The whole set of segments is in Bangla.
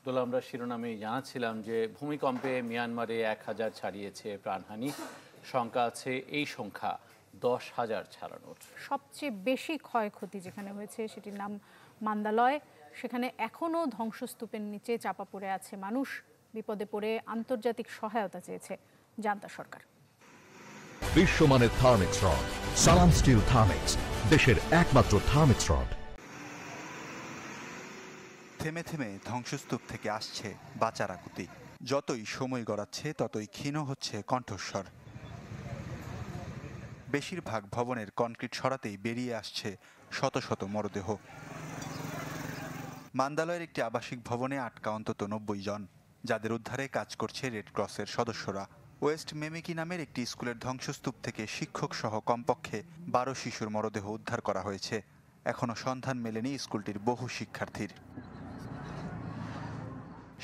দোলা, আমরা শিরোনামে জানাচ্ছিলাম যে ভূমিকম্পে মিয়ানমারে 1000 ছাড়িয়েছে প্রাণহানি, সংখ্যা আছে এই সংখ্যা 10,000 ছাড়ানোর। সবচেয়ে বেশি ক্ষয়ক্ষতি যেখানে হয়েছে সেটির নাম মান্দালয়। সেখানে এখনও ধ্বংসস্তূপের নিচে চাপা পড়ে আছে মানুষ। বিপদে পড়ে আন্তর্জাতিক সহায়তা চেয়েছে জান্তা সরকার। বিশ্বমানের থার্মিক্স রড, সালাম স্টিল থার্মিক্স, দেশের একমাত্র থার্মিক্স রড। থেমে থেমে ধ্বংসস্তূপ থেকে আসছে বাঁচার আকুতি। যতই সময় গড়াচ্ছে ততই ক্ষীণ হচ্ছে কণ্ঠস্বর। বেশিরভাগ ভবনের কনক্রিট সরাতেই বেরিয়ে আসছে শত শত মরদেহ। মান্দালয়ের একটি আবাসিক ভবনে আটকা অন্তত 90 জন, যাদের উদ্ধারে কাজ করছে রেড ক্রসের সদস্যরা। ওয়েস্ট মেমিকি নামের একটি স্কুলের ধ্বংসস্তূপ থেকে শিক্ষক সহ কমপক্ষে 12 শিশুর মরদেহ উদ্ধার করা হয়েছে। এখনও সন্ধান মেলেনি স্কুলটির বহু শিক্ষার্থীর।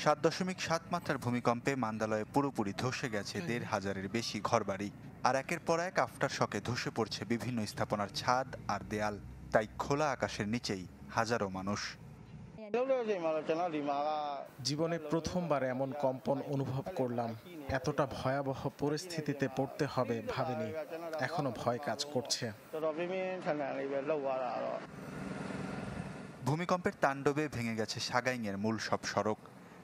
7.7 মাত্রার ভূমিকম্পে মান্দালয়ে পুরোপুরি ধসে গেছে 1,500-এর বেশি ঘরবাড়ি। আর একের পর এক আফটার শকে ধসে পড়ছে বিভিন্ন স্থাপনার ছাদ আর দেয়াল। তাই খোলা আকাশের নিচেই হাজারো মানুষ। জীবনে প্রথমবার এমন কম্পন অনুভব করলাম। এতটা ভয়াবহ পরিস্থিতিতে পড়তে হবে ভাবিনি। এখনো ভয় কাজ করছে। ভূমিকম্পের তাণ্ডবে ভেঙে গেছে সাগাইংয়ের মূল সব সড়ক।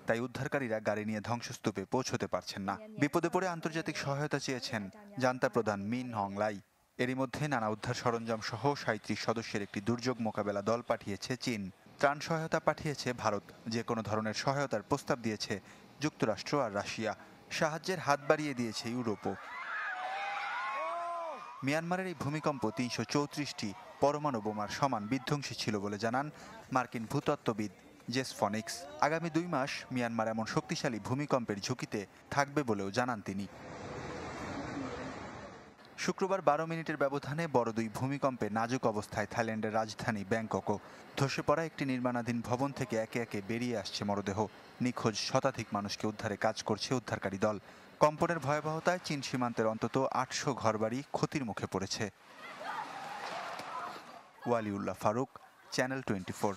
তাই উদ্ধারকারীরা গাড়ি নিয়ে ধ্বংসস্তূপে পৌঁছতে পারছেন না। বিপদে পড়ে আন্তর্জাতিক সহায়তা চেয়েছেন জান্তা প্রধান মিন হংলাই। এরই মধ্যে নানা উদ্ধার সরঞ্জাম সহ 37 সদস্যের একটি দুর্যোগ মোকাবেলা দল পাঠিয়েছে চীন। ত্রাণ সহায়তা পাঠিয়েছে ভারত। যে কোনো ধরনের সহায়তার প্রস্তাব দিয়েছে যুক্তরাষ্ট্র আর রাশিয়া। সাহায্যের হাত বাড়িয়ে দিয়েছে ইউরোপও। মিয়ানমারের এই ভূমিকম্প 334টি পরমাণু বোমার সমান বিধ্বংসী ছিল বলে জানান মার্কিন ভূতত্ত্ববিদ জেস ফনিক্স। আগামী 2 মাস মিয়ানমার এমন শক্তিশালী ভূমিকম্পের ঝুঁকিতে থাকবে বলেও জানান তিনি। শুক্রবার 12 মিনিটের ব্যবধানে বড় 2 ভূমিকম্পে নাজুক অবস্থায় থাইল্যান্ডের রাজধানী ব্যাংককও। ধসে পড়া একটি নির্মাণাধীন ভবন থেকে একে একে বেরিয়ে আসছে মরদেহ। নিখোঁজ শতাধিক মানুষকে উদ্ধারে কাজ করছে উদ্ধারকারী দল। কম্পনের ভয়াবহতায় চীন সীমান্তের অন্তত 800 ঘরবাড়ি ক্ষতির মুখে পড়েছে। ওয়ালিউল্লাহ ফারুক, চ্যানেল 24।